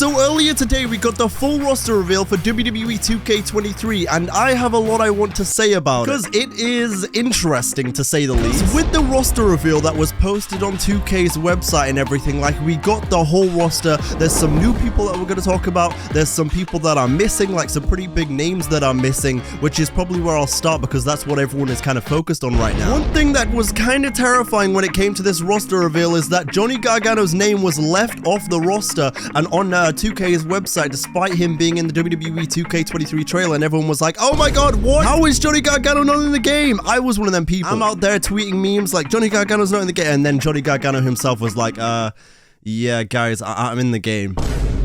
So earlier today, we got the full roster reveal for WWE 2K23, and I have a lot I want to say about it, because it is interesting to say the least. With the roster reveal that was posted on 2K's website and everything, like, we got the whole roster. There's some new people that we're going to talk about. There's some people that are missing, like some pretty big names that are missing, which is probably where I'll start because that's what everyone is kind of focused on right now. One thing that was kind of terrifying when it came to this roster reveal is that Johnny Gargano's name was left off the roster and on 2K's website, despite him being in the WWE 2K23 trailer, and everyone was like, oh my god, what? How is Johnny Gargano not in the game? I was one of them people. I'm out there tweeting memes like, Johnny Gargano's not in the game, and then Johnny Gargano himself was like, yeah, guys, I'm in the game.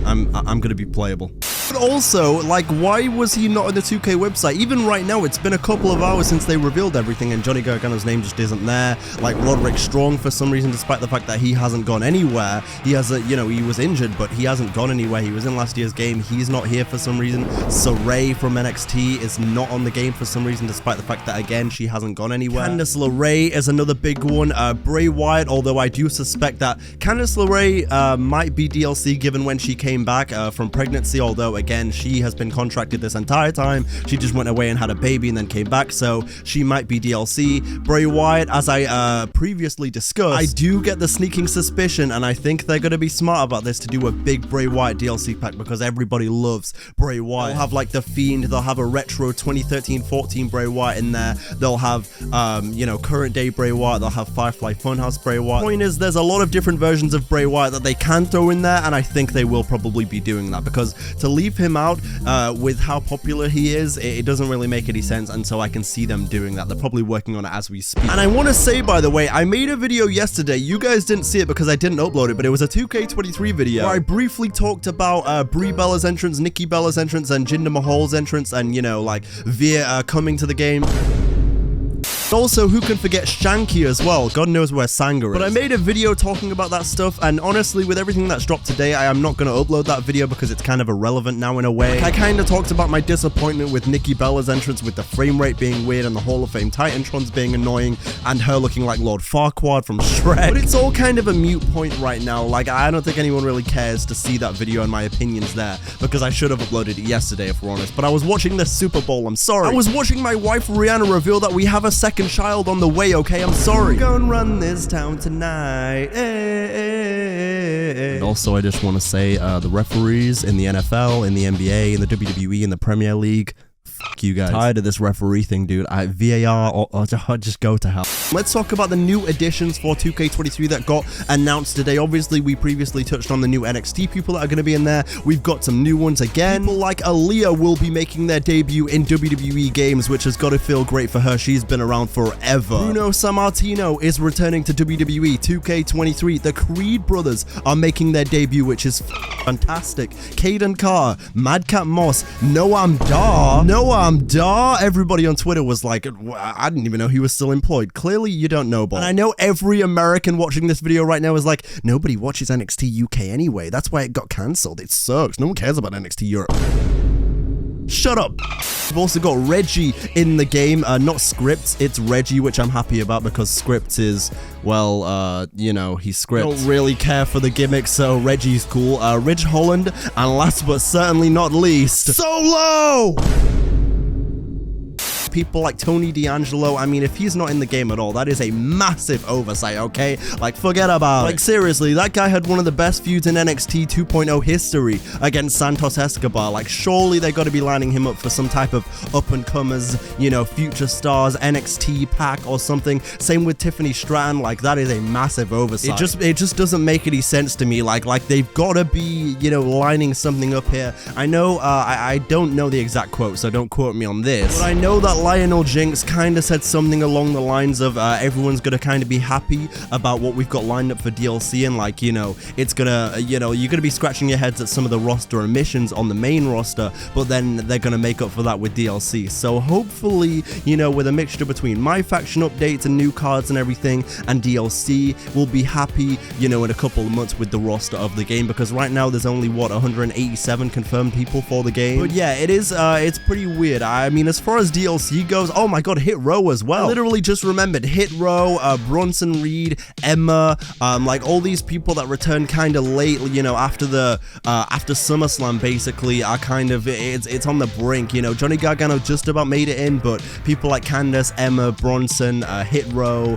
I'm gonna be playable. But also, like, why was he not on the 2K website? Even right now, it's been a couple of hours since they revealed everything, and Johnny Gargano's name just isn't there. Like, Roderick Strong, for some reason, despite the fact that he hasn't gone anywhere, he has a, you know, he was injured, but he hasn't gone anywhere. He was in last year's game. He's not here for some reason. Saray from NXT is not on the game for some reason, despite the fact that, again, she hasn't gone anywhere. Candice LeRae is another big one. Bray Wyatt, although I do suspect that Candice LeRae might be DLC given when she came back from pregnancy, although again, she has been contracted this entire time. She just went away and had a baby and then came back, so she might be DLC. Bray Wyatt, as I previously discussed, I do get the sneaking suspicion, and I think they're going to be smart about this, to do a big Bray Wyatt DLC pack because everybody loves Bray Wyatt. They'll have like the Fiend, they'll have a retro 2013-14 Bray Wyatt in there, they'll have you know, current day Bray Wyatt, they'll have Firefly Funhouse Bray Wyatt. Point is, there's a lot of different versions of Bray Wyatt that they can throw in there, and I think they will probably be doing that, because to leave him out with how popular he is, it doesn't really make any sense, and so I can see them doing that. They're probably working on it as we speak. And I want to say, by the way, I made a video yesterday. You guys didn't see it because I didn't upload it, but it was a 2K23 video where I briefly talked about Brie Bella's entrance, Nikki Bella's entrance, and Jinder Mahal's entrance, and, you know, like, Veer coming to the game. Also, who can forget Shanky as well? God knows where Sanga is. But I made a video talking about that stuff, and honestly, with everything that's dropped today, I am not going to upload that video because it's kind of irrelevant now in a way. I kind of talked about my disappointment with Nikki Bella's entrance, with the frame rate being weird and the Hall of Fame Titantrons being annoying, and her looking like Lord Farquaad from Shrek. But it's all kind of a mute point right now. Like, I don't think anyone really cares to see that video and my opinions there, because I should have uploaded it yesterday, if we're honest. But I was watching the Super Bowl, I'm sorry. I was watching my wife Rihanna reveal that we have a second child on the way, okay? I'm sorry. We're gonna run this town tonight. And also, I just want to say, the referees in the NFL, in the NBA, in the WWE, in the Premier League, fuck you guys. Tired of this referee thing, dude. VAR, or just go to hell. Let's talk about the new additions for 2K23 that got announced today. Obviously, we previously touched on the new NXT people that are going to be in there. We've got some new ones again. People like Aaliyah will be making their debut in WWE games, which has got to feel great for her. She's been around forever. Bruno Sammartino is returning to WWE 2K23. The Creed brothers are making their debut, which is fantastic. Caden Carr, Madcap Moss, Noam Dar. Noam Dar. Everybody on Twitter was like, I didn't even know he was still employed. Clearly, you don't know, Bob. And I know every American watching this video right now is like, nobody watches NXT UK anyway. That's why it got cancelled. It sucks. No one cares about NXT Europe. Shut up. We've also got Reggie in the game, not Scripts, it's Reggie, which I'm happy about because Scripts is, well, you know, he's Scripts. Don't really care for the gimmick, so Reggie's cool. Ridge Holland, and last but certainly not least, Solo! People like Tony D'Angelo, I mean, if he's not in the game at all, that is a massive oversight, okay? Like, forget about it. Like, seriously, that guy had one of the best feuds in NXT 2.0 history against Santos Escobar. Like, surely they got to be lining him up for some type of up-and-comers, you know, future stars, NXT pack or something. Same with Tiffany Stratton. Like, that is a massive oversight. It just doesn't make any sense to me. Like they've got to be, you know, lining something up here. I know, I don't know the exact quote, so don't quote me on this, but I know that Lionel Jinx kind of said something along the lines of everyone's gonna kind of be happy about what we've got lined up for DLC, and like, you know, it's gonna, you know, you're gonna be scratching your heads at some of the roster omissions on the main roster, but then they're gonna make up for that with DLC. So hopefully, you know, with a mixture between MyFACTION updates and new cards and everything and DLC, we'll be happy, you know, in a couple of months with the roster of the game, because right now there's only, what, 187 confirmed people for the game. But yeah, it is, it's pretty weird. I mean, as far as DLC NXT goes, oh my god, Hit Row as well. I literally just remembered Hit Row, Bronson Reed, Emma, like all these people that returned kind of late, you know, after SummerSlam basically are kind of, it's on the brink, you know. Johnny Gargano just about made it in, but people like Candace, Emma, Bronson, Hit Row,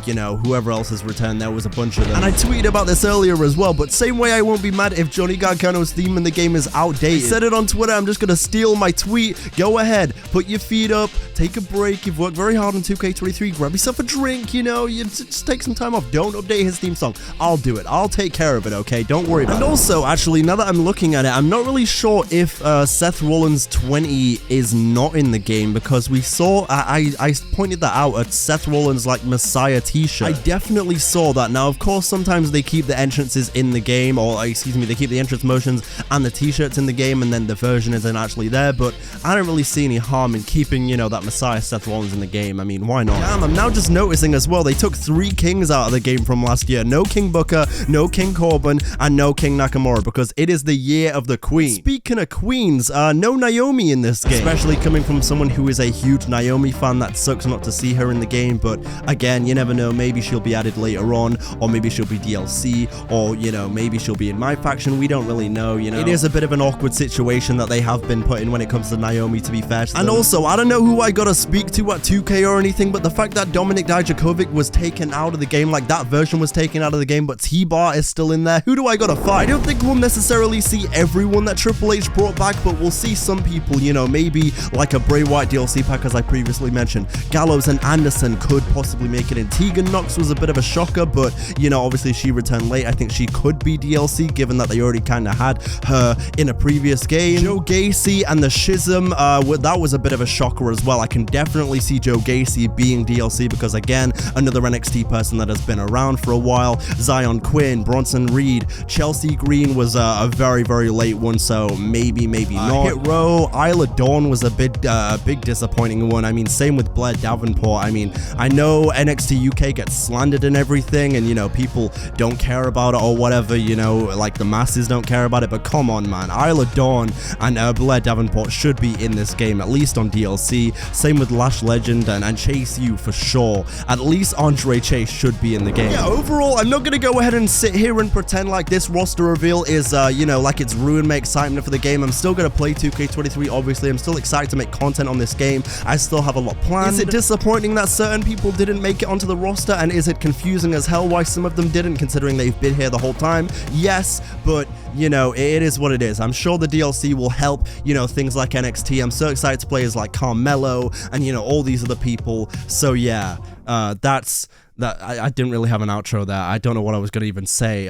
you know, whoever else has returned, there was a bunch of them. And I tweeted about this earlier as well, but same way I won't be mad if Johnny Gargano's theme in the game is outdated. I said it on Twitter, I'm just gonna steal my tweet. Go ahead, put your feet up, take a break. You've worked very hard on 2K23, grab yourself a drink, you know, you just take some time off. Don't update his theme song. I'll do it. I'll take care of it, okay? Don't worry about it. And also, actually, now that I'm looking at it, I'm not really sure if Seth Rollins 20 is not in the game, because we saw, I pointed that out at Seth Rollins like Messiah t-shirt. I definitely saw that. Now, of course, sometimes they keep the entrances in the game, or excuse me, they keep the entrance motions and the t-shirts in the game, and then the version isn't actually there, but I don't really see any harm in keeping, you know, that Messiah Seth Rollins in the game. I mean, why not? Damn, I'm now just noticing as well, they took 3 kings out of the game from last year. No King Booker, no King Corbin, and no King Nakamura, because it is the year of the Queen. Speaking of queens, no Naomi in this game, especially coming from someone who is a huge Naomi fan. That sucks not to see her in the game, but again, you never know, maybe she'll be added later on, or maybe she'll be DLC, or, you know, maybe she'll be in MyFACTION. We don't really know, you know. It is a bit of an awkward situation that they have been put in when it comes to Naomi, to be fair to them. And also, I don't know who I gotta speak to at 2K or anything, but the fact that Dominik Dijakovic was taken out of the game, like that version was taken out of the game, but T-Bar is still in there, who do I gotta fight? I don't think we'll necessarily see everyone that Triple H brought back, but we'll see some people, you know, maybe like a Bray Wyatt DLC pack, as I previously mentioned. Gallows and Anderson could possibly make it in. Tegan Knox was a bit of a shocker, but, you know, obviously she returned late. I think she could be DLC, given that they already kind of had her in a previous game. Joe Gacy and the Schism, that was a bit of a shocker as well. I can definitely see Joe Gacy being DLC, because again, another NXT person that has been around for a while. Zion Quinn, Bronson Reed, Chelsea Green was a very, very late one, so maybe not. Hit Row, Isla Dawn was a big disappointing one. I mean, same with Blair Davenport. I mean, I know NXT UK gets slandered and everything, and, you know, people don't care about it or whatever, you know, like the masses don't care about it, but come on, man. Isla Dawn and Blair Davenport should be in this game, at least on DLC. Same with Lash Legend and Chase U for sure. At least Andre Chase should be in the game. Yeah, overall, I'm not going to go ahead and sit here and pretend like this roster reveal is, you know, like it's ruined my excitement for the game. I'm still going to play 2K23, obviously. I'm still excited to make content on this game. I still have a lot planned. Is it disappointing that certain people didn't make it onto the roster, and is it confusing as hell why some of them didn't, considering they've been here the whole time? Yes, but, you know, it is what it is. I'm sure the DLC will help, you know, things like NXT. I'm so excited to play as like Carmelo and, you know, all these other people. So yeah, that's that. I didn't really have an outro there. I don't know what I was going to even say.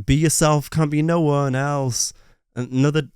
Be yourself, can't be no one else. Another